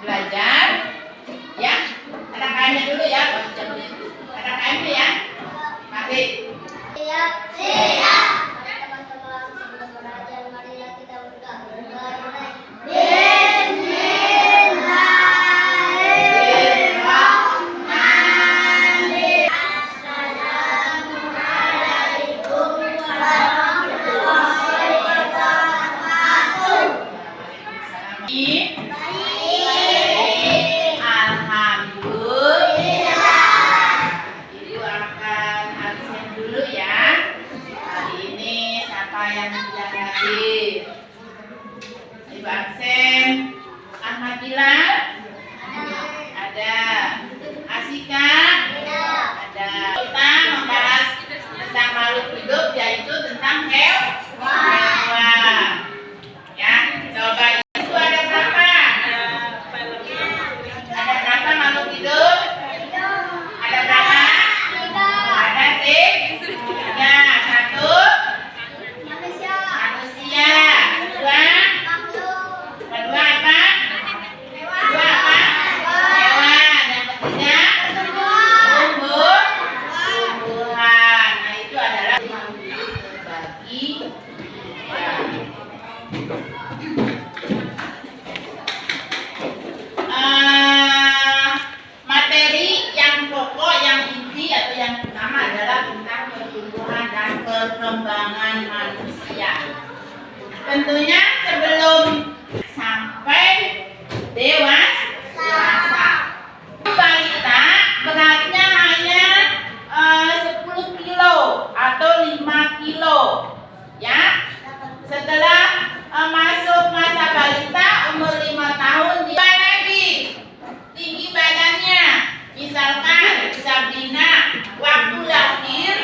belajar ya. Ada KM-nya dulu ya, ada KM-nya ya. Mari. Siap. Siap. Teman-teman, sebelum belajar marilah kita berdoa. Ibu absen. Ahmadila ada, Asika ada. Kita membahas tentang makhluk hidup, yaitu tentang hewan. Ya, coba itu ada berapa? Ada berapa makhluk hidup? Ada berapa? Ada tiga. Satu manusia. Dua apa? Dua apa? Hewan. Yang ketiga tumbuhan. Nah, itu adalah terbagi. Materi yang pokok, yang inti atau yang pertama adalah tentang pertumbuhan dan perkembangan manusia. Tentunya sebelum sampai dewasa, balita beratnya hanya 10 kilo atau 5 kilo ya. Setelah masuk masa balita umur 5 tahun dia lagi tinggi badannya. Misalkan Sabrina waktu lahir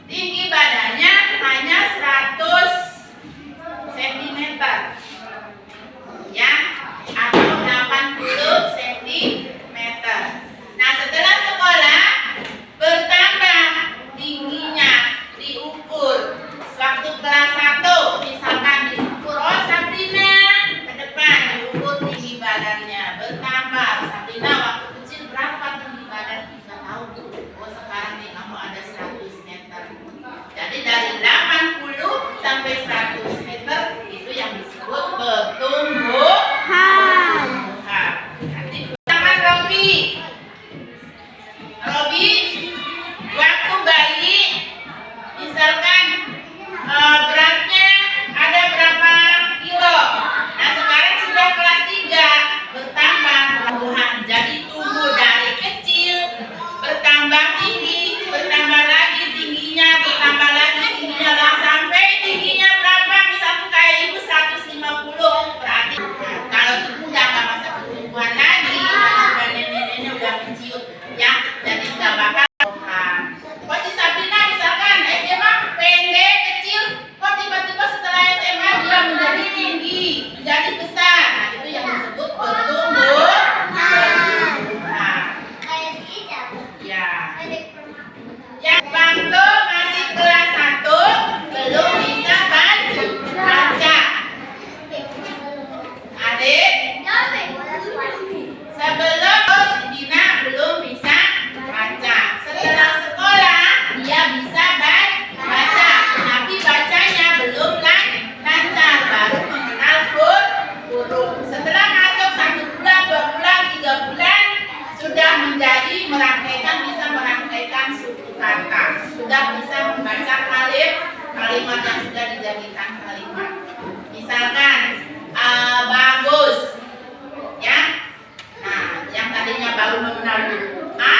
tinggi badannya hanya 100 cm ya, atau 80 cm. Nah, setelah sekolah bertambah tingginya, diukur waktu kelas 1 misalkan diukur, oh Sabrina ke depan diukur tinggi badannya bertambah. Sabrina waktu kecil berapa tinggi badan? Kita tahu, oh sekarang nih kamu ada 100 meter. Jadi dari 80 sampai 100 meter itu yang disebut pertumbuhan. Nanti tangan Robi waktu bayi misalkan beratnya ada berapa kilo. Nah, sekarang sudah kelas 3 bertambah pertumbuhan. Jadi tumbuh dari kecil bertambah tinggi, bertambah lagi tingginya, bertambah lagi tingginya, dan sampai tingginya berapa? Misalkan kayak ibu 150, berarti kalau ibu udah nggak masa pertumbuhan lagi, udah nenek-neneknya udah menciut ya, jadi nggak bakal. Posisi Sabrina misalkan SMA pendek kecil, kok tiba-tiba setelah SMA dia menjadi tinggi, menjadi besar. Nah, itu yang disebut pertumbuhan. Ya. Yang waktu masih kelas 1 belum bisa baca. Adik, sebelum Dina belum bisa baca. Setelah sekolah dia bisa baca, tapi bacanya belum lancar, baru mengenal huruf. Setelah masuk 1 bulan, 2 bulan, 3 bulan sudah menjadi bisa merangkaikan suku kata, sudah bisa membaca kalimat yang sudah dijadikan kalimat. Misalkan bagus ya. Nah, yang tadinya baru mengenal huruf A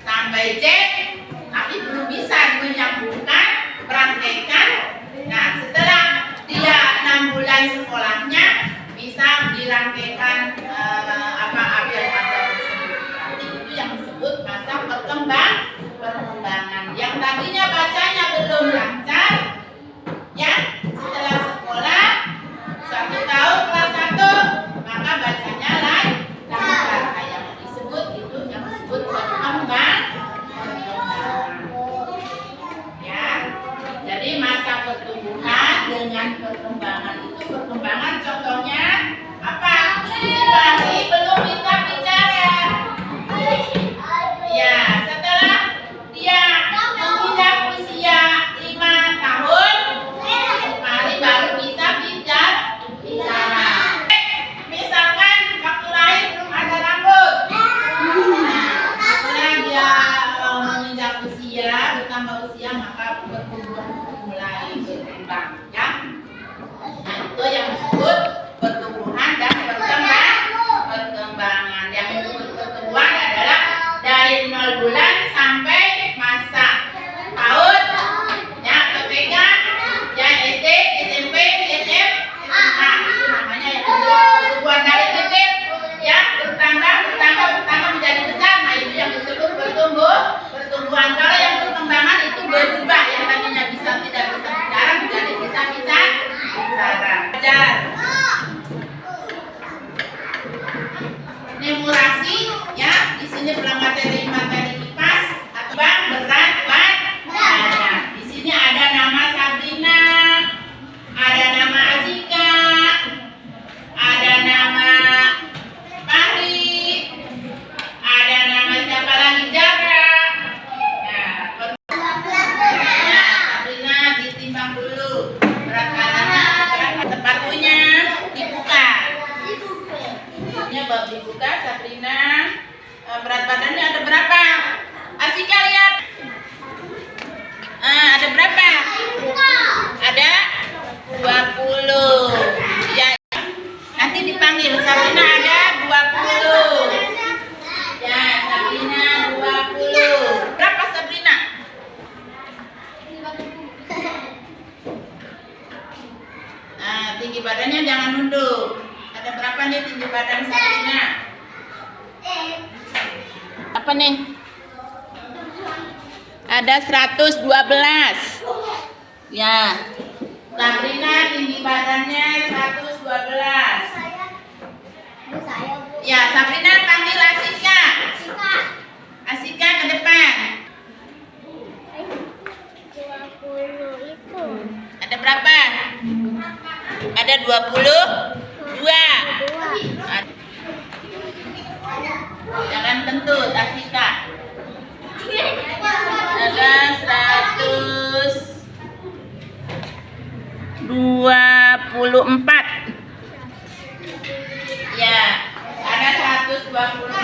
sampai Z, tapi belum bisa menyambungkan, merangkaikan. Nah, setelah dia 6 bulan sekolahnya bisa dirangkaikan abjad-abjad tersebut. Nanti itu yang disebut masa perkembangan. Yang tadinya bacanya belum lancar ya, setelah sekolah 1 tahun kelas 1 maka bacanya lancar. Yang disebut itu yang disebut perkembangan ya. Jadi masa pertumbuhan dengan perkembangan itu, perkembangan contohnya badannya jangan nunduk. Ada berapa nih tinggi badan Sabrina? Apa nih? Ada 112. Ya. Sabrina tinggi badannya 112. Saya, Bu. Ya, Sabrina panggil Asika. Asika ke depan. 20 itu. Ada berapa? Ada 22. Jangan kentut, Asika. Ada 124. Ya, ada 124.